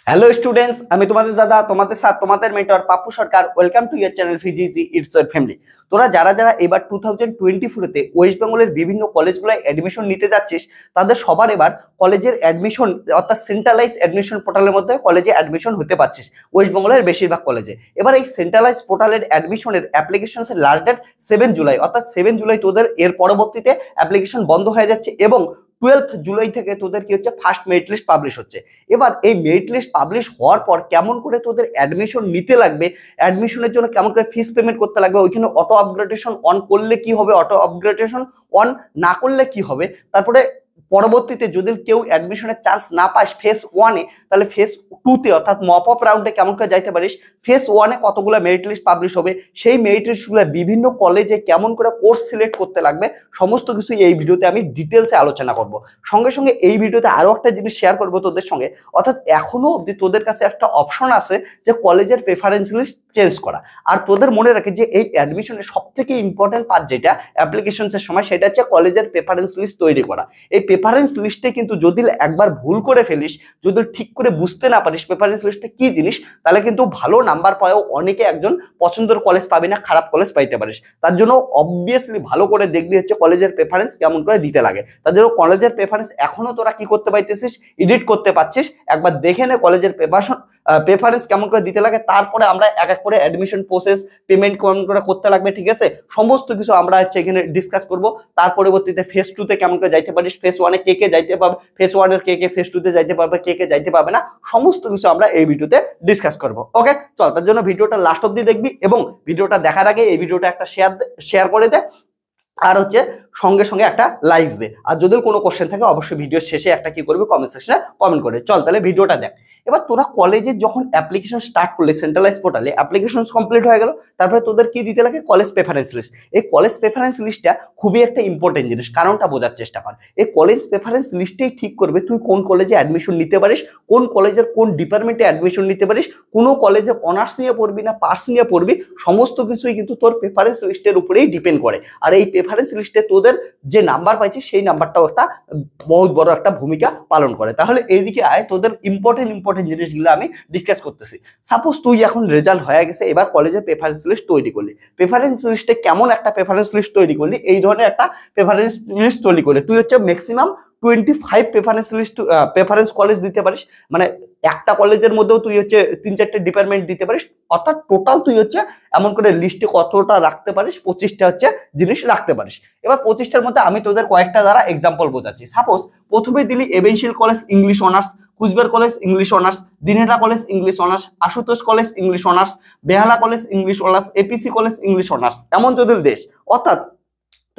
Hello students, আমি তোমাদের দাদা, তোমাদের সাথে তোমাদের mentor Pappu Sarkar. Welcome to your channel ফিজিজি ইটস ইওর ফ্যামিলি। তোরা যারা যারা এবার 2024-তে ওয়েস্ট বেঙ্গলের বিভিন্ন কলেজগুলোয় অ্যাডমিশন নিতে যাচ্ছিস, তাদের সবার এবার কলেজের অ্যাডমিশন অর্থাৎ সেন্ট্রালাইজ অ্যাডমিশন পোর্টালের মধ্যে কলেজে অ্যাডমিশন হতে পারছিস ওয়েস্ট বেঙ্গলের বেশিরভাগ কলেজে। এবার এই সেন্ট্রালাইজ পোর্টালের অ্যাডমিশনের অ্যাপ্লিকেশনের লাস্ট ডেট 7 জুলাই, অর্থাৎ 7 জুলাই তোদের এর পরবর্তীতে অ্যাপ্লিকেশন বন্ধ হয়ে যাচ্ছে এবং 12 জুলাই থেকে তোদের কি হচ্ছে ফার্স্ট মেরিট লিস্ট পাবলিশ হচ্ছে। এবার এই মেরিট লিস্ট পাবলিশ হওয়ার পর কেমন করে তোদের অ্যাডমিশন নিতে লাগবে, অ্যাডমিশনের জন্য কেমন করে ফিস পেমেন্ট করতে লাগবে, ওইখানে অটো আপগ্রেডেশন অন করলে কি হবে, অটো আপগ্রেডেশন অন না করলে কি হবে, তারপরে পরবর্তীতে যদি কেউ অ্যাডমিশনের চান্স না পাস ফেস 1-এ, তাহলে ফেস 2-তে অর্থাৎ মপ আপ রাউন্ডে কেমন করে যাইতে পারিস, ফেস 1-এ কতগুলো মেরিট লিস্ট পাবলিশ হবে, সেই মেরিট লিস্টগুলো বিভিন্ন কলেজে কেমন করে কোর্স সিলেক্ট করতে লাগবে, সমস্ত কিছু এই ভিডিওতে আমি ডিটেলসে আলোচনা করব। সঙ্গে সঙ্গে এই ভিডিওতে আরো একটা জিনিস শেয়ার করব তোদের সঙ্গে, অর্থাৎ এখনো অবধি তোদের কাছে একটা অপশন আছে যে কলেজের প্রেফারেন্স লিস্ট চেঞ্জ করা। আর তোদের মনে রাখে যে এই অ্যাডমিশনের সব থেকে ইম্পর্টেন্ট পার্ট যেটা অ্যাপ্লিকেশনের সময়, সেটা হচ্ছে কলেজের প্রেফারেন্স লিস্ট তৈরি করা। এই প্রেফারেন্স লিস্টে কিন্তু যদি একবার ভুল করে ফেলিস, যদি ঠিক করে বুঝতে না পারিস প্রেফারেন্স লিস্টটা কি জিনিস, তাহলে কিন্তু ভালো নাম্বার পাওয়াও অনেকে একজন পছন্দের কলেজ পাবি না, খারাপ কলেজ পাইতে পারিস। তার জন্য অবভিয়াসলি ভালো করে দেখবি হচ্ছে কলেজের প্রেফারেন্স কেমন করে দিতে লাগে। তার জন্য কলেজের প্রেফারেন্স এখনো তোরা কি করতে পাইতেছিস, এডিট করতে পারছিস। একবার দেখে নে কলেজের প্রেফারেন্স কেমন করে দিতে লাগে, তারপরে আমরা এক এক করে অ্যাডমিশন প্রসেস, পেমেন্ট কেমন করে করতে লাগবে, ঠিক আছে, সমস্ত কিছু আমরা হচ্ছে এখানে ডিসকাস করব। তার পরবর্তীতে ফেস 2-তে কেমন করে যাইতে পারিস, ফেস 1-এ কে কে যাইতে পারবে, ফেস 1-এর কে কে ফেস 2-তে যাইতে পারবে, কে কে যাইতে পারবে না, সমস্ত কিছু আমরা এই ভিডিওতে ডিসকাস করব। ওকে চল, তার জন্য ভিডিওটা লাস্ট অবধি দেখবি এবং ভিডিওটা দেখার আগে এই ভিডিওটা একটা শেয়ার করে দে, আর হচ্ছে সঙ্গে সঙ্গে একটা লাইক দে। আর যদি কোনো কোশ্চেন থাকে অবশ্যই ভিডিও শেষে একটা কি করবি, কমেন্ট সেকশনে কমেন্ট করে। চল তাহলে ভিডিওটা দেখ। এবার তোরা কলেজে যখন অ্যাপ্লিকেশন স্টার্ট করলে সেন্ট্রালাইজ পোর্টালে অ্যাপ্লিকেশন কমপ্লিট হয়ে গেল, তারপরে তোদের কি দিতে লাগে, কলেজ প্রেফারেন্স লিস্ট। এই কলেজ প্রেফারেন্স লিস্টটা খুবই একটা ইম্পর্টেন্ট জিনিস, কারণটা বোঝার চেষ্টা কর। এই কলেজ প্রেফারেন্স লিস্টেই ঠিক করবে তুই কোন কলেজে অ্যাডমিশন নিতে পারিস, কোন কলেজের কোন ডিপার্টমেন্টে অ্যাডমিশন নিতে পারিস, কোনো কলেজে অনার্স নিয়ে পড়বি না পার্স নিয়ে পড়বি, সমস্ত কিছুই কিন্তু তোর প্রেফারেন্স লিস্টের উপরেই ডিপেন্ড করে। আর এই প্রেফারেন্স লিস্টে তোদের যে নাম্বার পাইছিস সেই নাম্বারটাও একটা বহুত বড় একটা ভূমিকা পালন করে। তাহলে এইদিকে আয়, তোদের ইম্পর্টেন্ট জিনিসগুলো আমি ডিসকাস করতেছি। সাপোজ তুই এখন রেজাল্ট হয়ে গেছে, এবার কলেজের প্রেফারেন্স লিস্ট তৈরি করলি। প্রেফারেন্স লিস্টে কেমন একটা প্রেফারেন্স লিস্ট তৈরি করলি, এই ধরনের একটা প্রেফারেন্স লিস্ট তৈরি করলে তুই হচ্ছে ম্যাক্সিমাম 25 প্রেফারেন্স কলেজ দিতে পারিস। মানে একটা কলেজের মধ্যেও তুই হচ্ছে 3-4টে ডিপার্টমেন্ট দিতে পারিস, অর্থাৎ টোটাল তুই হচ্ছে এমন করে লিস্টে কতটা রাখতে পারিস, 25টা হচ্ছে জিনিস রাখতে পারিস। এবার 25টার মধ্যে আমি তোদের কয়েকটা দ্বারা এক্সাম্পল বোঝাচ্ছি। সাপোজ প্রথমে দিলি এবেনশিল college English honours, Coochbehar college English honours, Dinhata college English honours, Ashutosh college English honours, Behala college English honours, APC college English honours, এমন যদি দেশ। অর্থাৎ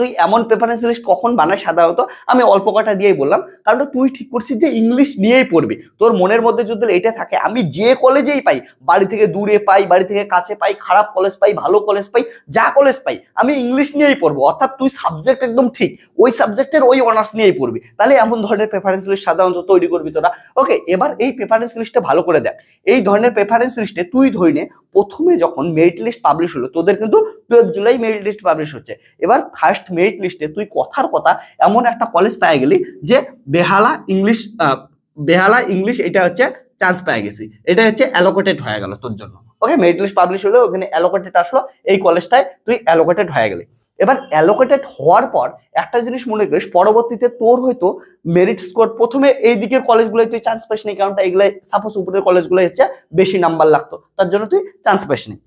তুই এমন প্রেফারেন্স লিস্ট কখন বানায়, সাধারণত আমি অল্প কটা দিয়েই বললাম, কারণ তুই ঠিক করছিস যে ইংলিশ নিয়েই পড়বি। তোর মনের মধ্যে যদি এটা থাকে আমি যে কলেজেই পাই, বাড়ি থেকে দূরে পাই, বাড়ি থেকে কাছে পাই, খারাপ কলেজ পাই, ভালো কলেজ পাই, যা কলেজ পাই আমি ইংলিশ নিয়েই পড়বো, অর্থাৎ তুই সাবজেক্ট একদম ঠিক ওই সাবজেক্টের ওই অনার্স নিয়েই পড়বি, তাহলে এমন ধরনের প্রেফারেন্স লিস্ট সাধারণত তৈরি করবি তোরা। ওকে, এবার এই প্রেফারেন্স লিস্টে ভালো করে দেখ। এই ধরনের প্রেফারেন্স লিস্টে তুই ধরে নে প্রথমে যখন মেরিট লিস্ট পাবলিশ হলো, তোদের কিন্তু 12 জুলাই মেরিট লিস্ট পাবলিশ হচ্ছে। এবার ফার্স্ট মেরিট লিস্টে তুই কথার কথা এমন একটা কলেজ পেয়ে গেলি যে বেহালা ইংলিশ এটা হচ্ছে চান্স পেয়ে গেছি, এটা হচ্ছে অ্যালোকেটেড হয়ে গেল তোর জন্য। ওকে, মেরিট লিস্ট পাবলিশ হলো, ওখানে অ্যালোকেটেড আসলো, এই কলেজটায় তুই অ্যালোকেটেড হয়ে গেলি। এবার অ্যালোকেটেড হওয়ার পর একটা জিনিস মনে করিস, পরবর্তীতে তোর হয়তো মেরিট স্কোর প্রথমে এই দিকের কলেজগুলোয় তুই চান্স পাসনি, কারণটা এগুলো সাপোজ উপরের কলেজগুলো হচ্ছে বেশি নাম্বার লাগতো, তার জন্য তুই চান্স পাসনি।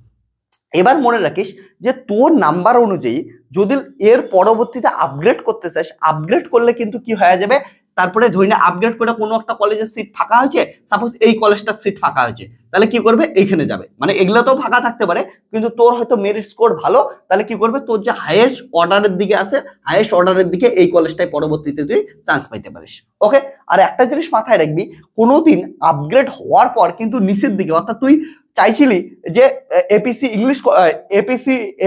এবার মনে রাখিস যে তোর নাম্বার অনুযায়ী যদি এর পরবর্তীতে আপগ্রেড করতে চাস, আপগ্রেড করলে কিন্তু কি হয়ে যাবে, তারপরে ধরে না আপগ্রেড করে কোনো একটা কলেজের সিট ফাঁকা হয়েছে, সাপোজ এই কলেজটার সিট ফাঁকা হয়েছে, তাহলে কি করবে, এইখানে যাবে। মানে এগুলোতেও ফাঁকা থাকতে পারে, কিন্তু তোর হয়তো মেরিট স্কোর ভালো, তাহলে কি করবে, তোর যে হাইয়েস্ট অর্ডারের দিকে আছে, হাইয়েস্ট অর্ডারের দিকে এই কলেজটায় পরবর্তীতে তুই চান্স পাইতে পারিস। ওকে, আর একটা জিনিস মাথায় রাখবি, কোনোদিন আপগ্রেড হওয়ার পর কিন্তু নিচের দিকে, অর্থাৎ তুই চাইছিলি যে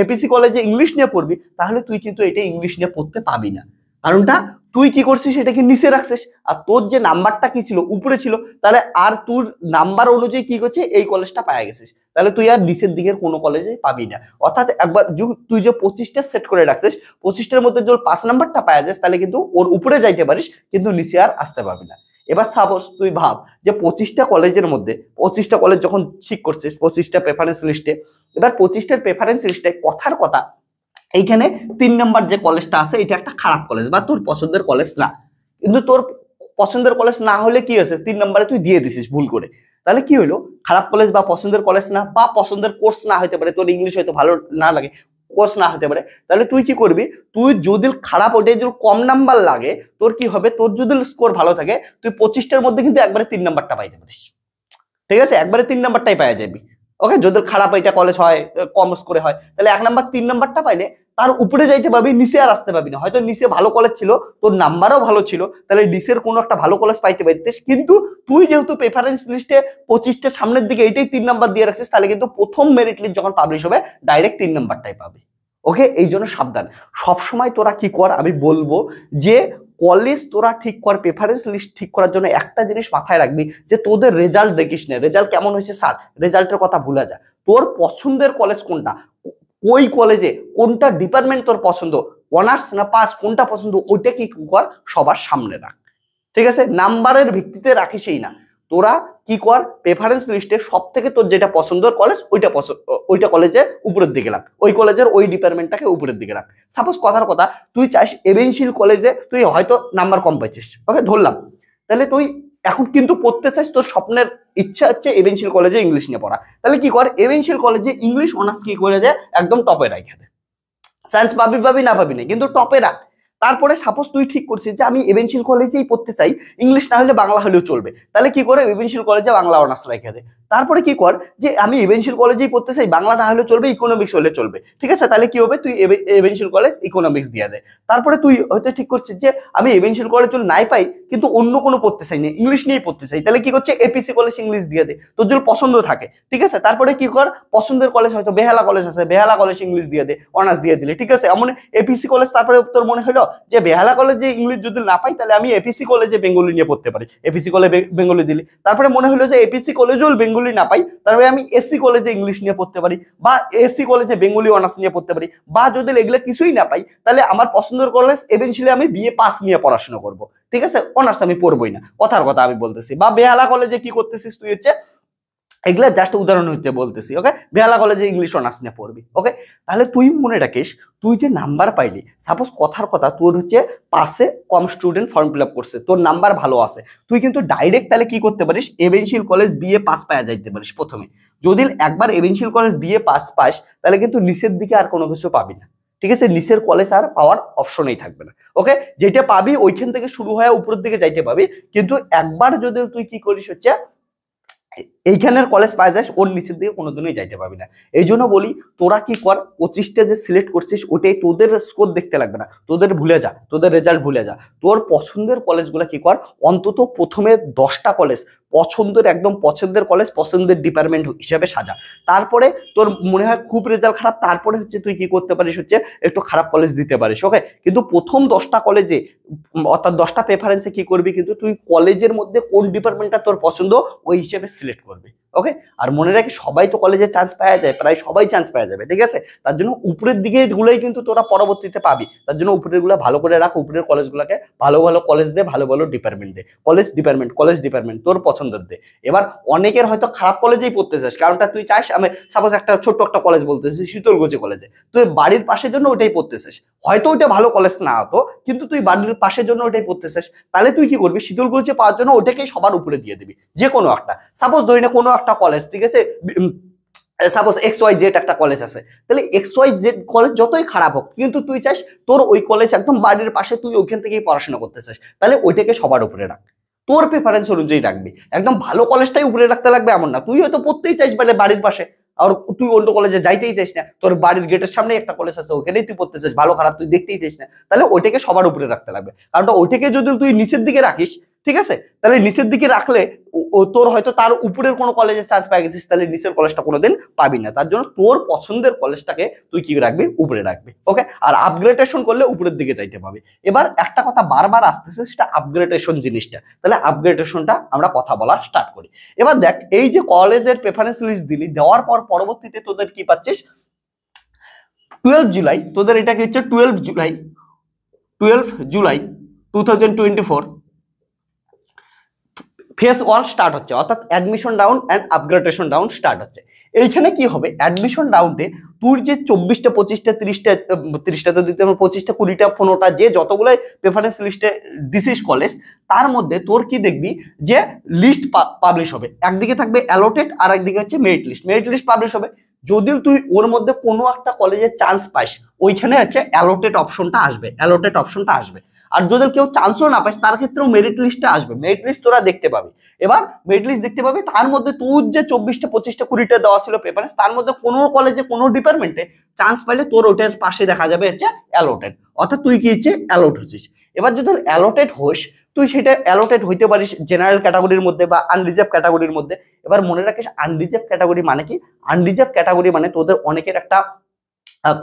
এপিসি কলেজে ইংলিশ নিয়ে পড়বি, তাহলে তুই কিন্তু এটা ইংলিশ নিয়ে পড়তে পাবি না। কারণটা তুই কি করছিস, এটাকে নিচে রাখছিস, আর তোর যে নাম্বারটা কি ছিল উপরে ছিল, তাহলে আর তোর নাম্বার অনুযায়ী কি করছে এই কলেজটা পাওয়া গেছিস, তাহলে তুই আর নিচের দিকের কোনো কলেজে পাবি না। অর্থাৎ একবার তুই যে 25টা সেট করে রাখছিস, 25টার মধ্যে যদি 5 নাম্বারটা পাওয়া যাস, তাহলে কিন্তু ওর উপরে যাইতে পারিস, কিন্তু নিচে আর আসতে পারবি না। এবার সাপোজ তুই ভাব যে 25টা কলেজের মধ্যে 25টা কলেজ যখন ঠিক করছিস 25টা প্রেফারেন্স লিস্টে, এবার 25টার প্রেফারেন্স লিস্টে কথার কথা এইখানে 3 নাম্বার যে কলেজটা আছে এটা একটা খারাপ কলেজ বা তোর পছন্দের কলেজ না, কিন্তু তোর পছন্দের কলেজ না হলে কি হয়েছে 3 নম্বরে তুই দিয়ে দিছিস ভুল করে, তাহলে কি হলো খারাপ কলেজ বা পছন্দের কলেজ না বা পছন্দের কোর্স না হতে পারে, তোর ইংলিশ হয়তো ভালো না লাগে, কোর্স না হতে পারে, তাহলে তুই কি করবি, তুই যদি খারাপ ওটাই যদি কম নাম্বার লাগে তোর কি হবে, তোর যদি স্কোর ভালো থাকে তুই 25টার মধ্যে কিন্তু একবারে 3 নাম্বারটা পাইতে পারিস, ঠিক আছে, একবারে 3 নাম্বারটাই পাওয়া যাবি। ওকে, যদি খারাপ এটা কলেজ হয় কম স্কোরে হয় তাহলে 1 নাম্বার 3 নাম্বারটা পাইলে তার উপরে যাইতে পাবি, নিচে আর আসতে পাবি না, হয়তো নিচে ভালো কলেজ ছিল তোর নাম্বারও ভালো ছিল তাহলে নিচের কোনো একটা ভালো কলেজ পাইতে পারতিস, কিন্তু তুই যেহেতু প্রেফারেন্স লিস্টে 25টার সামনের দিকে এটাই 3 নাম্বার দিয়ে রাখছিস তাহলে কিন্তু প্রথম মেরিট লিস্ট যখন পাবলিশ হবে ডাইরেক্ট 3 নাম্বারটাই পাবে। ওকে, এই জন্য সাবধান, সবসময় তোরা কি কর আমি বলবো যে কলেজ তোরা ঠিক কর, প্রেফারেন্স লিস্ট ঠিক করার জন্য একটা জিনিস মাথায় রাখবি যে তোদের রেজাল্ট দেখিস না, রেজাল্ট কেমন হয়েছে স্যার রেজাল্টের কথা ভুলে যা, তোর পছন্দের কলেজ কোনটা, ওই কলেজে কোনটা ডিপার্টমেন্ট তোর পছন্দ, অনার্স না পাস কোনটা পছন্দ ওইটা কি কর সবার সামনে রাখ, ঠিক আছে, নাম্বারের ভিত্তিতে রাখিসই না, তোরা কি কর প্রেফারেন্স লিস্টে সব থেকে তোর যেটা পছন্দের কলেজ ওইটা কলেজে উপরের দিকে রাখ, ওই কলেজের ওই ডিপার্টমেন্টটাকে উপরের দিকে রাখ। সাপোজ কথার কথা তুই চাইস এভেনশিয়াল কলেজে, তুই হয়তো নাম্বার কম পাইছিস, ওকে ধরলাম, তাহলে তুই এখন কিন্তু পড়তে চাইস, তোর স্বপ্নের ইচ্ছা হচ্ছে এভেনশিয়াল কলেজে ইংলিশ নিয়ে পড়া, তাহলে কি কর এভেনশিয়াল কলেজে ইংলিশ অনার্স কি করে যায় একদম টপে রাখে দে, চান্স পাবি পাবি না পাবি না কিন্তু টপে রাখ। তারপরে সাপোজ তুই ঠিক করছিস যে আমি এভেনশিয়াল কলেজেই পড়তে চাই, ইংলিশ না হলে বাংলা হলেও চলবে, তাহলে কি করে এভেনশিয়াল কলেজে বাংলা অনার্স রেখে দে। তারপরে কি কর যে আমি এভেনশিয়াল কলেজেই পড়তে চাই, বাংলা না হলে চলবে, ইকোনমিক্স হলে চলবে, ঠিক আছে, তাহলে কি হবে তুই এভেনশিয়াল কলেজ ইকোনমিক্স দিয়ে দে। তারপরে তুই হয়তো ঠিক করছিস যে আমি এভেনশিয়াল কলেজ যদি নাই পাই কিন্তু অন্য কোনো পড়তে চাই না, ইংলিশ নিয়েই পড়তে চাই, তাহলে কি করছে এপিসি কলেজ ইংলিশ দিয়ে দে, তোর যদি পছন্দ থাকে, ঠিক আছে। তারপরে কি কর পছন্দের কলেজ হয়তো বেহালা কলেজ আছে, বেহালা কলেজ ইংলিশ দিয়ে দে, অনার্স দিয়ে দিলে, ঠিক আছে, এমন এপিসি কলেজ। তারপরে তোর মনে হলো যে বেহালা কলেজে ইংলিশ যদি না পাই তাহলে আমি এপিসি কলেজে বেঙ্গলি নিয়ে পড়তে পারি, এপিসি কলেজে বেঙ্গলি দিলি। তারপরে মনে হলো যে এপিসি কলেজেও বেঙ্গলি না পাই তারপরে আমি এসসি কলেজে ইংলিশ নিয়ে পড়তে পারি, বা এসসি কলেজে বেঙ্গলি অনার্স নিয়ে পড়তে পারি, বা যদি এগুলো কিছুই না পাই তাহলে আমার পছন্দের কলেজ এভেনচুয়ালি আমি বিএ পাস নিয়ে পড়াশোনা করব, ঠিক আছে, অনার্স আমি পড়বই না, কথার কথা আমি বলতেছি। বা বেহালা কলেজে কি করতেছিস তুই হচ্ছে এগুলা জাস্ট উদাহরণ হইতে বলতেছি, ওকে, বেহালা কলেজে ইংলিশ অনার্স নিয়ে পড়বি, ওকে। তাহলে তুই মনে রাখিস তুই যে নাম্বার পাইলি, সাপোজ কথার কথা তোর হচ্ছে পাশে কম স্টুডেন্ট ফর্ম ফিল আপ করছে, তোর নাম্বার ভালো আছে, তুই কিন্তু ডাইরেক্ট তাহলে কি করতে পারিস এভেনশিয়াল কলেজ বিএ পাস পাওয়া যাইতে পারিস প্রথমে। যদি একবার এভেনশিয়াল কলেজ বিএ পাস পাস তাহলে কিন্তু নিচের দিকে আর কোনো কিছু পাবি না, ঠিক আছে, নিচের কলেজ আর পাওয়ার অপশনই থাকবে না, ওকে, যেটা পাবি ওইখান থেকে শুরু হয়ে উপরের দিকে যাইতে পাবি, কিন্তু একবার যদি তুই কি করিস হচ্ছে এইখানের কলেজ পাওয়া যায় ওর নিচের দিকে কোনোদিনই যাইতে পারবি না। এই জন্য বলি তোরা কি কর 25টা যে সিলেক্ট করছিস ওটাই তোদের স্কোর দেখতে লাগবে না, তোদের ভুলে যা, তোদের রেজাল্ট ভুলে যা, তোর পছন্দের কলেজগুলো কি কর অন্তত প্রথমে 10টা কলেজ পছন্দের একদম পছন্দের কলেজ পছন্দের ডিপার্টমেন্ট হিসেবে সাজা। তারপরে তোর মনে হয় খুব রেজাল্ট খারাপ তারপরে হচ্ছে তুই কি করতে পারিস হচ্ছে একটু খারাপ কলেজ দিতে পারিস, ওকে, কিন্তু প্রথম 10টা কলেজে অর্থাৎ 10টা প্রেফারেন্সে কি করবি কিন্তু তুই কলেজের মধ্যে কোন ডিপার্টমেন্টটা তোর পছন্দ ওই হিসেবে সিলেক্ট করবি, ওকে। আর মনে রাখি সবাই তো কলেজে চান্স পাওয়া যায়, প্রায় সবাই চান্স পাওয়া যাবে, ঠিক আছে, তার জন্য উপরের দিকে গুলোই কিন্তু তোরা পরবর্তীতে পাবি, তার জন্য উপরের গুলা ভালো করে রাখ, উপরের কলেজগুলোকে ভালো ভালো কলেজ দে, ভালো ভালো ডিপার্টমেন্ট দে, কলেজ ডিপার্টমেন্ট তোর পছন্দের দে। এবার অনেকের হয়তো খারাপ কলেজেই পড়তে চাস, কারণটা তুই চাস আমি সাপোজ একটা ছোট্ট একটা কলেজ বলতেছিস শীতলকুচি কলেজে, তুই বাড়ির পাশের জন্য ওইটাই পড়তে চাস, হয়তো ওইটা ভালো কলেজ না হতো কিন্তু তুই বাড়ির পাশের জন্য ওইটাই পড়তে চাস, তাহলে তুই কি করবি শীতলকুচি পাওয়ার জন্য ওটাকেই সবার উপরে দিয়ে দিবি, যে কোনো একটা সাপোজ ধরি না কোনো একটা কলেজ, ঠিক আছে, সাপোজ XYZ একটা কলেজ আছে, তাহলে XYZ কলেজ যতই খারাপ হোক কিন্তু তুই চাস তোর ওই কলেজ একদম বাড়ির পাশে, তুই ওইখান থেকেই পড়াশোনা করতে চাস, তাহলে ওইটাকে সবার উপরে রাখ, তোর প্রেফারেন্স অনুযায়ী রাখবি, একদম ভালো কলেজটাই উপরে রাখতে লাগবে এমন না, তুই হয়তো পড়তেই চাইস বলে বাড়ির পাশে আর তুই অন্য কলেজে যাইতেই চাইস না, তোর বাড়ির গেটের সামনে একটা কলেজ আছে ওখানেই তুই পড়তে চাস, ভালো খারাপ তুই দেখতেই চাইস না, তাহলে ওইটাকে সবার উপরে রাখতে লাগবে, কারণ ওইটাকে যদি তুই নিচের দিকে রাখিস, ঠিক আছে, তাহলে নিচের দিকে রাখলে তোর হয়তো তার উপরের কোনো কলেজে চান্স পেয়ে গেছিস তাহলে নিচের কলেজটা কোনোদিন পাবি না, তার জন্য তোর পছন্দের কলেজটাকে তুই কি রাখবি উপরে রাখবি, ওকে। আর আপগ্রেডেশন করলে উপরের দিকে যাইতে পাবি। এবার একটা কথা বারবার আসতেছে সেটা আপগ্রেডেশন জিনিসটা, তাহলে আপগ্রেডেশনটা আমরা কথা বলা স্টার্ট করি। এবার দেখ এই যে কলেজের প্রেফারেন্স লিস্ট দিলি, দেওয়ার পর পরবর্তীতে তোদের কি পাচ্ছিস 12 জুলাই, তোদের এটা কি হচ্ছে 12 জুলাই 2024 ফেজ 1 স্টার্ট হচ্ছে, অর্থাৎ admission round and upgradation round start হচ্ছে। এইখানে কি হবে, অ্যাডমিশন রাউন্ডে তোর যে 24টা 25টা 30টা তো দিতে হবে, 25টা 20টা 15টা যে যতগুলো প্রেফারেন্স লিস্টে দিছিস কলেজ, তার মধ্যে তোর কি দেখবি যে লিস্ট পাবলিশ হবে। একদিকে থাকবে অ্যালোটেড আর একদিকে হচ্ছে merit list. Merit list publish হবে, যদি তুই ওর মধ্যে কোনো একটা কলেজে চান্স পাইস, ওইখানে হচ্ছে অ্যালোটেড অপশনটা আসবে, অ্যালোটেড অপশনটা আসবে। আর যদি কেউ চান্সও না পাইস, তার ক্ষেত্রেও মেরিট লিস্টটা আসবে, মেরিট লিস্ট তোরা দেখতে পাবি। এবার মেরিট লিস্ট দেখতে পাবি, তার মধ্যে তোর যে 24টা 25টা 20টা দেওয়া ছিল পেপারে, তার মধ্যে কোনো কলেজে কোনো ডিপার্টমেন্টে চান্স পাইলে তোর ওটার পাশে দেখা যাবে হচ্ছে অ্যালোটেড, অর্থাৎ তুই কি হচ্ছে অ্যালোট হচ্ছিস। এবার যদি অ্যালোটেড হোস, তুই সেটা অ্যালোটেড হইতে পারিস জেনারেল ক্যাটাগরির মধ্যে বা আনরিজার্ভ ক্যাটাগরির মধ্যে। এবার মনে রাখিস আনরিজার্ভ ক্যাটাগরি মানে কি, আনরিজার্ভ ক্যাটাগরি মানে তোদের অনেকের একটা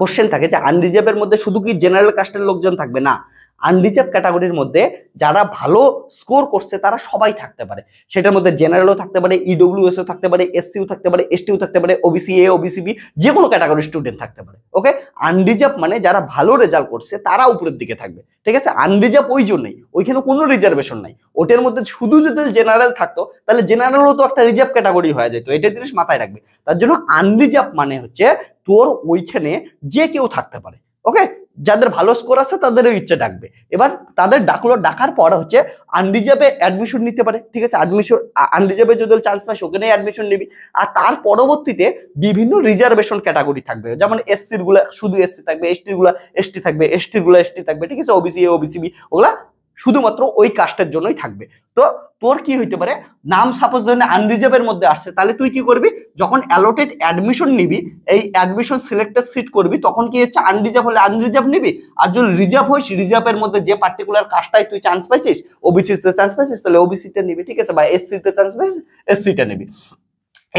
কোশ্চেন থাকে যে আনরিজার্ভের মধ্যে শুধু কি জেনারেল কাস্টের লোকজন থাকবে, না, আনরিজার্ভ ক্যাটাগরির মধ্যে যারা ভালো স্কোর করছে তারা সবাই থাকতে পারে। সেটার মধ্যে জেনারেলও থাকতে পারে, ইডব্লিউএসও থাকতে পারে, এসসিও থাকতে পারে, এসটিও থাকতে পারে, ওবিসি এ, ওবিসি বি, যে কোনো ক্যাটাগরির স্টুডেন্ট থাকতে পারে। ওকে, আনরিজার্ভ মানে যারা ভালো রেজাল্ট করছে তারা উপরের দিকে থাকবে, ঠিক আছে। আনরিজার্ভ ওই জন্যই, ওইখানে কোনো রিজার্ভেশন নাই। ওটার মধ্যে শুধু যদি জেনারেল থাকতো তাহলে জেনারেলও তো একটা রিজার্ভ ক্যাটাগরি হয়ে যেত, এটা জিনিস মাথায় রাখবে। তার জন্য আনরিজার্ভ মানে হচ্ছে তোর ওইখানে যে কেউ থাকতে পারে। ওকে, যাদের ভালো স্কোর আছে তাদের ইচ্ছে ডাকবে। এবার তাদের ডাকলো, ডাকার পর হচ্ছে আনরিজার্ভে অ্যাডমিশন নিতে পারে, ঠিক আছে। অ্যাডমিশন আনরিজার্ভে যদি চান্স পাস ওখানে অ্যাডমিশন নিবি। আর তার পরবর্তীতে বিভিন্ন রিজার্ভেশন ক্যাটাগরি থাকবে, যেমন এসসির গুলা শুধু এসসি থাকবে, এসটির গুলা এসটি থাকবে, এসটির গুলা এসটি থাকবে, ঠিক আছে। ওবিসি এ, ওবিসি বি ওগুলা শুধুমাত্র ওই কাস্টের জন্যই থাকবে। তো তোর কি হইতে পারে, নাম সাপোজ ধরে আনরিজার্ভের মধ্যে আসছে, তাহলে তুই কি করবি, যখন অ্যালোটেড অ্যাডমিশন নিবি, এই অ্যাডমিশন সিলেক্টেড সিট করবি, তখন কি হচ্ছে আনরিজার্ভ হলে আনরিজার্ভ নিবি। আর যদি রিজার্ভ হইস, রিজার্ভের মধ্যে যে পার্টিকুলার কাস্টটাই তুই চান্স পাইছিস, ওবিসি তে চান্স পাইছিস, তাহলে ওবিসিটা নিবি, ঠিক আছে, বা এসসি তে চান্স পাইছিস এসসিটা নিবি।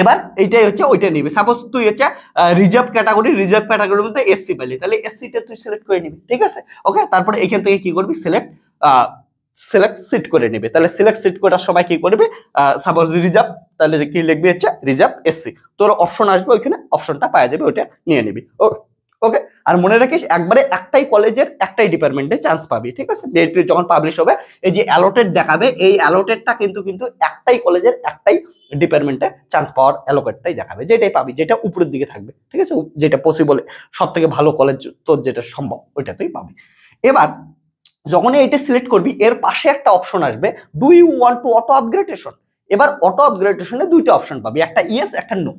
এবার এইটাই হচ্ছে ওইটা নিবি। সাপোজ তুই হচ্ছে রিজার্ভ ক্যাটাগরির মধ্যে এসসি পেলি, তাহলে এসসিটা তুই সিলেক্ট করে নিবি, ঠিক আছে। ওকে, তারপরে এখান থেকে কি করবি, সিলেক্ট সিট করে নিবে। তাহলে সিলেক্ট সিট করার সময় কি করবে, সাপোজ রিজার্ভ, তাহলে কি লিখবি হচ্ছে রিজার্ভ এসসি, তোর অপশন আসবে, ওইখানে অপশনটা পাওয়া যাবে, ওইটা নিয়ে নিবি। ওকে, আর মনে রাখিস একবারে একটাই কলেজের একটাই ডিপার্টমেন্টে চান্স পাবি, ঠিক আছে। ডেট যখন পাবলিশ হবে, এই যে অ্যালোটেড দেখাবে, এই অ্যালোটেডটা কিন্তু একটাই কলেজের একটাই ডিপার্টমেন্টে চান্স পাওয়ার অ্যালোকেটটাই দেখাবে, যেটাই পাবি, যেটা উপরের দিকে থাকবে, ঠিক আছে, যেটা পসিবল, সব থেকে ভালো কলেজ তোর যেটা সম্ভব ওইটা তুই পাবি। এবার যখনই এটা সিলেক্ট করবি, এর পাশে একটা অপশন আসবে, do you want to auto upgradation. এবার অটো আপগ্রেডেশনে দুইটা অপশন পাবি, একটা ইয়েস একটা নো।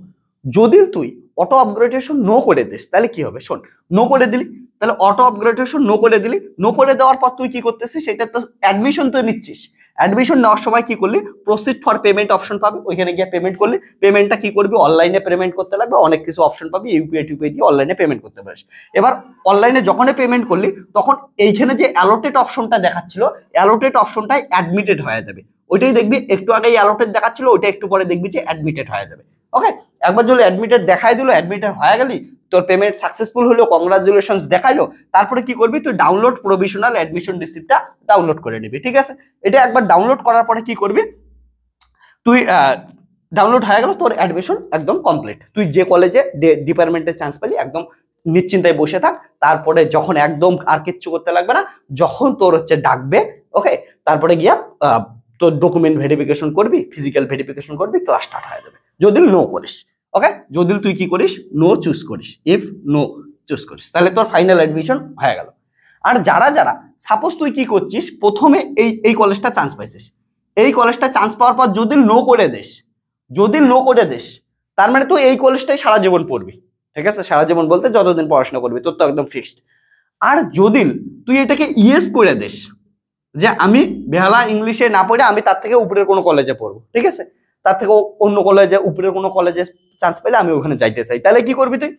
যদি তুই অটো আপগ্রেডেশন নো করে দিস, তাহলে কি হবে, শোন, নো করে দিলি, তাহলে অটো আপগ্রেডেশন নো করে দিলি, নো করে দেওয়ার পর তুই কি করতেছিস, সেটা তো অ্যাডমিশন তো নিচ্ছিস। অ্যাডমিশন নেওয়ার সময় কি করলি, প্রসিড ফর পেমেন্ট অপশন পাবি, ওইখানে গিয়ে পেমেন্ট করলি। পেমেন্টটা কি করবি, অনলাইনে পেমেন্ট করতে লাগবে, অনেক কিছু অপশন পাবি, ইউপিআই টিউপিআই দিয়ে অনলাইনে পেমেন্ট করতে পারিস। এবার অনলাইনে যখনই পেমেন্ট করলি, তখন এইখানে যে অ্যালোটেড অপশনটা দেখাচ্ছিল, অ্যালোটেড অপশনটাই অ্যাডমিটেড হয়ে যাবে। ওইটাই দেখবি, একটু আগেই অ্যালোটেড দেখাচ্ছিল, ওইটা একটু পরে দেখবি যে অ্যাডমিটেড হয়ে যাবে। ওকে, একবার যদি অ্যাডমিটেড দেখাই দিল, অ্যাডমিটেড হয়ে গেলি, তোর পেমেন্ট সাকসেসফুল হলো, কংগ্রাচুলেশনস দেখাইলো। তারপরে কি করবি, তুই ডাউনলোড প্রভিশনাল অ্যাডমিশন রিসিপ্টটা ডাউনলোড করে নিবি, ঠিক আছে। এটা একবার ডাউনলোড করার পরে কি করবি, তুই ডাউনলোড হয়ে গেল, তোর অ্যাডমিশন একদম কমপ্লিট। তুই যে কলেজে ডিপার্টমেন্টে চান্স পেলি, একদম নিশ্চিন্তায় বসে থাক। তারপরে যখন একদম আর কিচ্ছু করতে লাগবে না, যখন তোর হচ্ছে ডাকবে, ওকে, তারপরে গিয়া তোর ডকুমেন্ট ভেরিফিকেশন করবি, ফিজিক্যাল ভেরিফিকেশন করবি, ক্লাস স্টার্ট হয়ে যাবে। যদি নো করিস, ওকে, যদি তুই কি করিস, নো চুজ করিস, ইফ নো চুজ করিস, তাহলে তোর ফাইনাল অ্যাডমিশন হয়ে গেল। আর যারা যারা সাপোজ তুই কি করছিস, প্রথমে এই কলেজটা চান্স পাইছিস, এই কলেজটা চান্স পাওয়ার পর যদি নো করে দিস, তার মানে তুই এই কলেজটাই সারা জীবন পড়বি, ঠিক আছে। সারা জীবন বলতে যতদিন পড়াশোনা করবি, তোর তো একদম ফিক্সড। আর যদি তুই এটাকে ইয়েস করে দিস, যে আমি বেহালা ইংলিশে না পড়ে আমি তার থেকে উপরের কোনো কলেজে পড়বো, ঠিক আছে, তার থেকে অন্য কলেজে, উপরের কোনো কলেজে চান্স পেলে আমি ওখানে যাইতে চাই, তাহলে কি করবি তুই,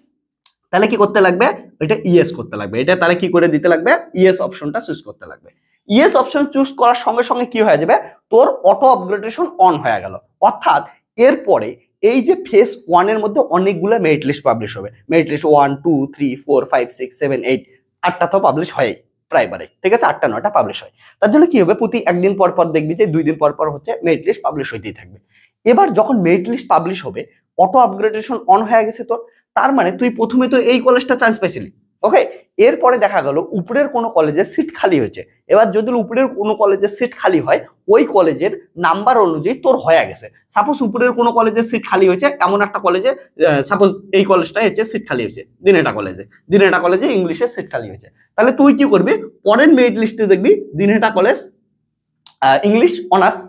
তাহলে কি করতে লাগবে, এটা ইয়েস করতে লাগবে। এটা তাহলে কি করে দিতে লাগবে, ইয়েস অপশনটা চুজ করতে লাগবে। ইয়েস অপশন চুজ করার সঙ্গে সঙ্গে কি হয়ে যাবে, তোর অটো আপগ্রেডেশন অন হয়ে গেল। অর্থাৎ এরপরে এই যে ফেজ 1 এর মধ্যে অনেকগুলো মেরিট লিস্ট পাবলিশ হবে। মেরিট লিস্ট 1 2 3 4 5 6 7 8 8টা তো পাবলিশ হয় প্রাইমারি, ঠিক আছে, 8টা 9টা পাবলিশ হয়। তার জন্য কি হবে, প্রতি একদিন পর পর দেখবি যে 2 দিন পর পর হচ্ছে মেরিট লিস্ট পাবলিশ হইতেই থাকবে। এবার যখন মেরিট লিস্ট পাবলিশ হবে, অটো আপগ্রেডেশন অন হয়ে গেছে তোর, তার মানে তুই প্রথমে তো এই কলেজটা চান্স পাইছিলি, ওকে, এরপরে দেখা গেল উপরের কোনো কলেজের সিট খালি হয়েছে। এবার যদি উপরের কোনো কলেজের সিট খালি হয়, ওই কলেজের নাম্বার অনুযায়ী তোর হয়ে গেছে। সাপোজ উপরের কোনো কলেজের সিট খালি হয়েছে, এমন একটা কলেজে, সাপোজ এই কলেজটা হচ্ছে সিট খালি হয়েছে দিনহাটা কলেজে ইংলিশের সিট খালি হয়েছে। তাহলে তুই কি করবি, পরের মেরিট লিস্টে দেখবি দিনহাটা কলেজ ইংলিশ অনার্স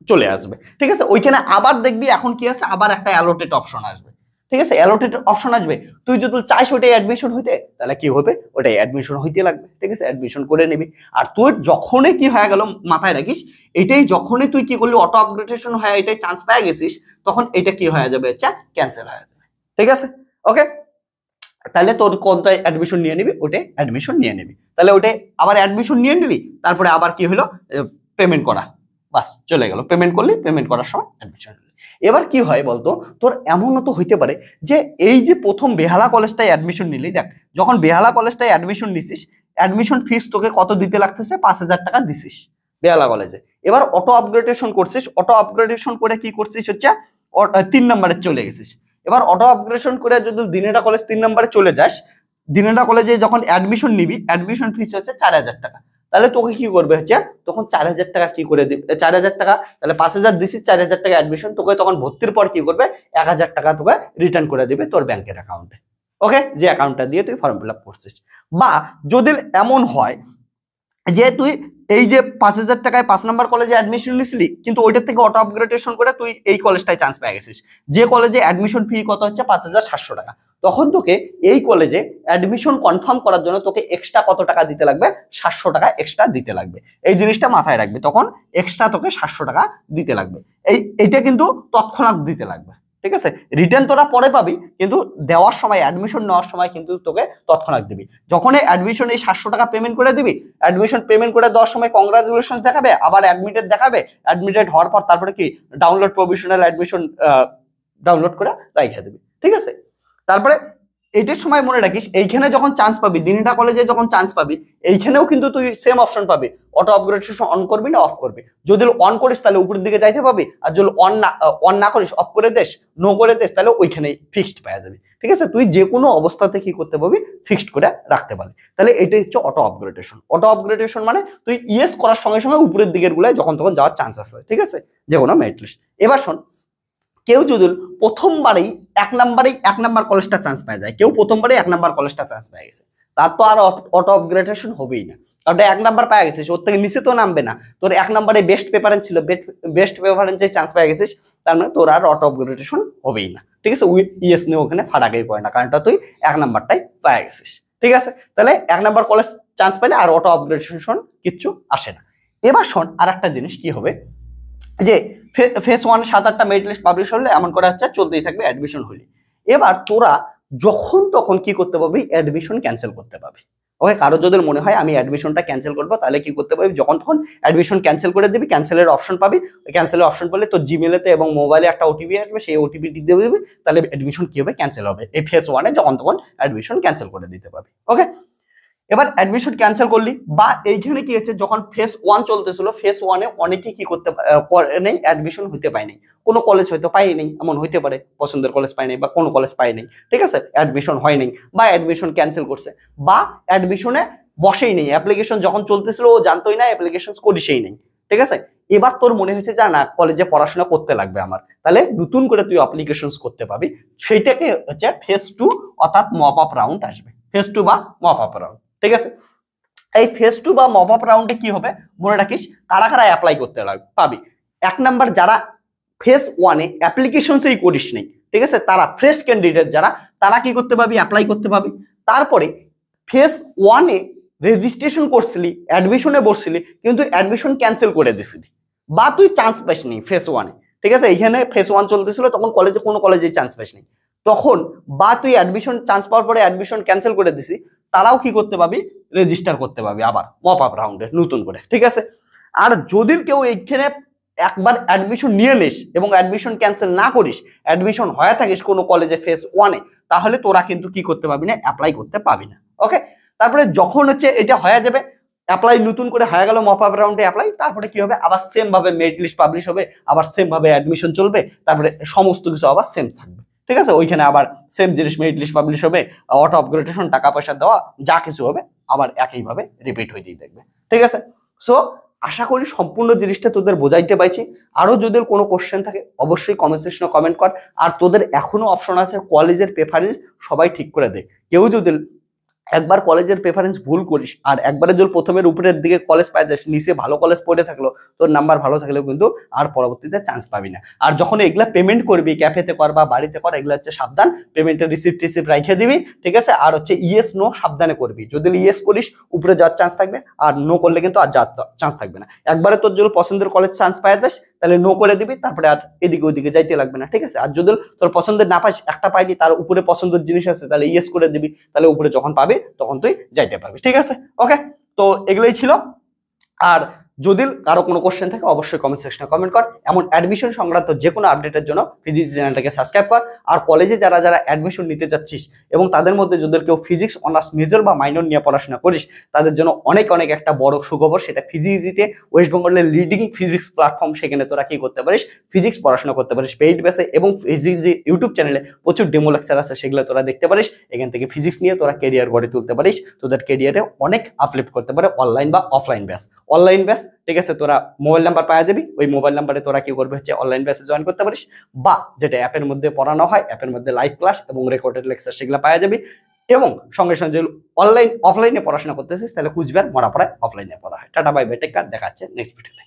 চলে আসবে। ঠিক আছে, ওইখানে আবার দেখবি এখন কি আছে, আবার একটা অ্যালোটেড অপশন আসবে। ঠিক আছে, অ্যালোটেড অপশন আসবে, তুই যদি চাইস ওইটাই অ্যাডমিশন হইতে, তাহলে কি হবে, ওটাই অ্যাডমিশন হইতে লাগবে। ঠিক আছে, অ্যাডমিশন করে নিবি। আর তোর যখনই কি হয়ে গেল মাথায় রাখিস, এটাই যখনই তুই কি করলি অটো আপগ্রেডেশন হয়, এটাই চান্স পেয়ে গেছিস, তখন এটা কি হয়ে যাবে, ক্যান্সেল হয়ে যাবে। ঠিক আছে, ওকে, তাহলে তোর কোনটায় অ্যাডমিশন নিয়ে নিবি, ওটাই অ্যাডমিশন নিয়ে নিবি। তাহলে ওটাই আবার অ্যাডমিশন নিয়ে নিলি, তারপরে আবার কি হলো, পেমেন্ট করা, বাস চলে গেল, পেমেন্ট করলি, পেমেন্ট করার সময় অ্যাডমিশন। এবার কি হয় বলতো, তোর এমনও তো হইতে পারে যে এই যে প্রথম বেহালা কলেজটায় অ্যাডমিশন নিলি, দেখ যখন বেহালা কলেজটায় অ্যাডমিশন নিছিস, অ্যাডমিশন ফিস তোকে কত দিতে লাগতেছে, 5,000 টাকা দিছিস বেহালা কলেজে। এবার অটো আপগ্রেডেশন করছিস, অটো আপগ্রেডেশন করে কি করছিস হচ্ছে 3 নম্বরে চলে গেছিস। এবার অটো আপগ্রেডেশন করে যদি দিনহাটা কলেজ 3 নম্বরে চলে যাস, দিনহাটা কলেজে যখন অ্যাডমিশন নিবি, অ্যাডমিশন ফিস হচ্ছে 4,000 টাকা। তাহলে তোকে কি করবে হচ্ছে, তখন 4,000 টাকা কি করে দিবে, 4,000 টাকা, তাহলে 5,000 দিছিস, 4,000 টাকা অ্যাডমিশন, তোকে তখন ভর্তির পর কি করবে, 1,000 টাকা তোকে রিটার্ন করে দিবে তোর ব্যাংকের অ্যাকাউন্টে। ওকে, যে অ্যাকাউন্টটা দিয়ে তুই ফর্ম ফিল আপ করছিস। বা যদি এমন হয় যে তুই এই যে 5,000 টাকায় 5 নম্বর কলেজে অ্যাডমিশন নিছিলি, কিন্তু ওইটার থেকে অটো আপগ্রেডেশন করে তুই এই কলেজটায় চান্স পেয়ে গেছিস, যে কলেজে অ্যাডমিশন ফি কত হচ্ছে 5,700 টাকা, তখন তোকে এই কলেজে অ্যাডমিশন কনফার্ম করার জন্য তোকে এক্সট্রা কত টাকা দিতে লাগবে, 700 টাকা এক্সট্রা দিতে লাগবে। এই জিনিসটা মাথায় রাখবি, তখন এক্সট্রা তোকে 700 টাকা দিতে লাগবে। এইটা কিন্তু তৎক্ষণাৎ দিতে লাগবে। ঠিক আছে, রিটার্ন তোরা পরে পাবি, কিন্তু দেওয়ার সময়, অ্যাডমিশন নেওয়ার সময় কিন্তু তোকে তৎক্ষণাৎ দিবি। যখন অ্যাডমিশন এই 700 টাকা পেমেন্ট করে দিবি, অ্যাডমিশন পেমেন্ট করে দেওয়ার সময় কংগ্রাচুলেশন দেখাবে, আবার অ্যাডমিটেড দেখাবে, অ্যাডমিটেড হওয়ার পর তারপরে কি ডাউনলোড প্রভিশনাল অ্যাডমিশন ডাউনলোড করে রাইখা দিবি। ঠিক আছে, তারপরে এইটার সময় মনে রাখিস, এইখানে যখন চান্স পাবি, দিনহাটা কলেজে যখন চান্স পাবি, এইখানেও কিন্তু তুই সেম অপশন পাবি, অটো আপগ্রেডেশন অন করবি না অফ করবি। যদি অন করিস তাহলে উপরের দিকে যাইতে পাবি, আর যদি অন না করিস, অফ করে দেস, নো করে দেস, তাহলে ওইখানেই ফিক্সড পাওয়া যাবে। ঠিক আছে, তুই যে কোনো অবস্থাতে কি করতে পারবি, ফিক্সড করে রাখতে পারবি। তাহলে এটাই হচ্ছে অটো আপগ্রেডেশন। অটো আপগ্রেডেশন মানে তুই ইয়েস করার সঙ্গে সঙ্গে উপরের দিকের গুলায় যখন তখন যাওয়ার চান্স আছে। ঠিক আছে, যে কোনো মেরিট লিস্ট। এবার শোন, কেউ যদি প্রথমবারেই এক নাম্বার কলেজটা চান্স পাওয়া যায়, কেউ প্রথমবারেই 1 নাম্বার কলেজটা চান্স পেয়ে গেছে, তার তো আর অটো আপগ্রেডেশন হবেই না, কারণ 1 নাম্বার পাওয়া গেছিস, ওর থেকে নিচে তো নামবে না। তোর 1 নাম্বারে বেস্ট প্রেফারেন্স ছিল, বেস্ট প্রেফারেন্সে চান্স পেয়ে গেছিস, তার মানে তোর আর অটো আপগ্রেডেশন হবেই না। ঠিক আছে, ইয়েস নিয়ে ওখানে ফাটাকেই পড়ে না, কারণটা তুই 1 নাম্বারটাই পেয়ে গেছিস। ঠিক আছে, তাহলে 1 নাম্বার কলেজ চান্স পেলে আর অটো আপগ্রেডেশন কিচ্ছু আসে না। এবার শোন, আর একটা জিনিস কি হবে, যে ফেজ 1 7-8টা মেরিট লিস্ট পাবলিশ হলে এমন করে হচ্ছে চলতেই থাকবে অ্যাডমিশন হলে। এবার তোরা যখন তখন কি করতে পারবি, অ্যাডমিশন ক্যান্সেল করতে পারবি। ওকে, কারো যদি মনে হয় আমি অ্যাডমিশনটা ক্যান্সেল করবো, তাহলে কি করতে পারবি, যখন তখন অ্যাডমিশন ক্যান্সেল করে দিবি, ক্যান্সেলের অপশন পাবি, ক্যান্সেলের অপশন পেলে তোর জিমেলেতে এবং মোবাইলে একটা ওটিপি আসবে, সেই ওটিপিটি দিয়ে দিবি, তাহলে অ্যাডমিশন কি হবে, ক্যান্সেল হবে। এই ফেজ 1-এ যখন তখন অ্যাডমিশন ক্যান্সেল করে দিতে পারবি। ওকে, এবার অ্যাডমিশন ক্যান্সেল করলি, বা এইখানে কি হচ্ছে, যখন ফেজ 1 চলতেছিল, ফেজ 1-এ অনেকেই কি করতে নেই, অ্যাডমিশন হইতে পায়নি, কোনো কলেজ হয়তো পাইনি, এমন হইতে পারে পছন্দের কলেজ পায়নি বা কোনো কলেজ পায়নি। ঠিক আছে, অ্যাডমিশন হয়নি বা অ্যাডমিশন ক্যান্সেল করছে, বা অ্যাডমিশনে বসেই নেই, অ্যাপ্লিকেশন যখন চলতেছিল ও জানতোই না, অ্যাপ্লিকেশন করিসেই নেই। ঠিক আছে, এবার তোর মনে হয়েছে যে না, কলেজে পড়াশোনা করতে লাগবে আমার, তাহলে নতুন করে তুই অ্যাপ্লিকেশন করতে পাবি। সেইটাকে হচ্ছে ফেজ 2 অর্থাৎ মপ আপ রাউন্ড আসবে, ফেজ 2 বা মপ আপ রাউন্ড। ঠিক আছে, এই ফেজ 2 বা মপ আপ রাউন্ডে কি হবে, মনে রাখিস, কারা কারা অ্যাপ্লাই করতে পাবি। 1 নাম্বার, যারা ফেজ 1-এ অ্যাপ্লিকেশনসই করিস নাই, ঠিক আছে, তারা ফ্রেশ ক্যান্ডিডেট যারা, তারা কি করতে পাবি, অ্যাপ্লাই করতে পাবি। তারপরে ফেজ 1-এ রেজিস্ট্রেশন করছিলি, অ্যাডমিশনে বসছিলি, কিন্তু অ্যাডমিশন ক্যান্সেল করে দিছিলি, বা তুই চান্স পাসনি ফেজ 1-এ। ঠিক আছে, এইখানে ফেজ 1 চলতেছিল, তখন কলেজে কোনো কলেজেই চান্স পাসনি, তখন বা তুই অ্যাডমিশন চান্স পাওয়ার পরে অ্যাডমিশন ক্যান্সেল করে দিছি, তারাও কি করতে পাবি, রেজিস্টার করতে পাবি আবার মপ আপ রাউন্ডে নতুন করে। ঠিক আছে, আর যদি কেউ এইখানে একবার অ্যাডমিশন নিয়ে নিস এবং অ্যাডমিশন ক্যান্সেল না করিস, অ্যাডমিশন হয়ে থাকিস কোনো কলেজে ফেজ 1-এ, তাহলে তোরা কিন্তু কি করতে পারবি না, অ্যাপ্লাই করতে পাবি না। ওকে, তারপরে যখন হচ্ছে এটা হয়ে যাবে, অ্যাপ্লাই নতুন করে হয়ে গেল মপ আপ রাউন্ডে অ্যাপ্লাই, তারপরে কি হবে, আবার সেম ভাবে মেরিট লিস্ট পাবলিশ হবে, আবার সেম ভাবে অ্যাডমিশন চলবে, তারপরে সমস্ত কিছু আবার সেম থাকবে। ঠিক আছে, ওইখানে আবার সেম জিনিস মেরিট লিস্ট পাবলিশ হবে, অটো আপগ্রেডেশন, টাকা পয়সা দেওয়া, যা কিছু হবে আবার একইভাবে রিপিট হয়ে দিয়ে দেখবে। ঠিক আছে, সো আশা করি সম্পূর্ণ জিনিসটা তোদের বোঝাইতে পারছি। আরো যদি কোনো কোশ্চেন থাকে অবশ্যই কমেন্ট সেকশনে কমেন্ট কর। আর তোদের এখনো অপশন আছে কলেজের প্রেফারেন্স সবাই ঠিক করে দে। কেউ যদি একবার কলেজের প্রেফারেন্স ভুল করিস আর একবারে যদি প্রথমের উপরের দিকে কলেজ পাই যাস, নিচে ভালো কলেজ পড়ে থাকলো, তোর নাম্বার ভালো থাকলেও কিন্তু আর পরবর্তীতে চান্স পাবি না। আর যখন এগুলা পেমেন্ট করবি, ক্যাফেতে কর বা বাড়িতে কর, এগুলো হচ্ছে সাবধান, পেমেন্টের রিসিপ্ট রাইখে দিবি। ঠিক আছে, আর হচ্ছে ইয়েস নো সাবধানে করবি। যদি ইয়েস করিস উপরে যাওয়ার চান্স থাকবে, আর নো করলে কিন্তু আর যাওয়ার চান্স থাকবে না। একবারে তোর যদি পছন্দের কলেজ চান্স পাই যাস তাহলে নো করে দিবি, তারপরে আর এদিকে ওইদিকে যাইতে লাগবে না। ঠিক আছে, আর যদি তোর পছন্দের না পাইস, একটা পাইনি তার উপরে পছন্দের জিনিস আছে, তাহলে ইয়েস করে দিবি, তাহলে উপরে যখন পাবি তখন তুই যাইতে পারবি। ঠিক আছে, ওকে, তো এগুলোই ছিল। আর যদি কারো কোনো কোশ্চেন থাকে অবশ্যই কমেন্ট সেকশনে কমেন্ট কর। এমন অ্যাডমিশন সংক্রান্ত যে কোনো আপডেটের জন্য ফিজিক্স চ্যানেলটাকে সাবস্ক্রাইব কর। আর কলেজে যারা যারা অ্যাডমিশন নিতে যাচ্ছিস এবং তাদের মধ্যে যদি কেউ ফিজিক্স অনার্স মেজর বা মাইনর নিয়ে পড়াশোনা করিস, তাদের জন্য অনেক অনেক একটা বড় সুখবর, সেটা ফিজিক্সিতে ওয়েস্ট বেঙ্গলের লিডিং ফিজিক্স প্ল্যাটফর্ম। সেখানে তোরা কি করতে পারিস, ফিজিক্স পড়াশোনা করতে পারিস পেইড বেসে, এবং ফিজিক্স যে ইউটিউব চ্যানেলে প্রচুর ডেমো লেকচার আছে সেগুলো তোরা দেখতে পারিস। এখান থেকে ফিজিক্স নিয়ে তোরা কেরিয়ার গড়ে তুলতে পারিস, তোদের কেরিয়ারে অনেক আপলিফ্ট করতে পারে অনলাইন বা অফলাইন ব্যাচ। অনলাইন ব্যাচ, ঠিক আছে, তোরা মোবাইল নাম্বার পাওয়া যাবি, ওই মোবাইল নাম্বারে তোরা কি করবে হচ্ছে অনলাইন ব্যাচে জয়েন করতে পারিস, বা যেটা অ্যাপের মধ্যে পড়ানো হয়, অ্যাপের মধ্যে লাইভ ক্লাস এবং রেকর্ডেড লেকচার সেগুলো পাওয়া যাবি। এবং সঙ্গে সঙ্গে যদি অফলাইনে পড়াশোনা করতেছিস তাহলে কুচবিহার মরাপাড়ায় অফলাইনে পড়া হয়। Tata bye bye, take care, দেখা যাচ্ছে নেক্সট ভিডিওতে।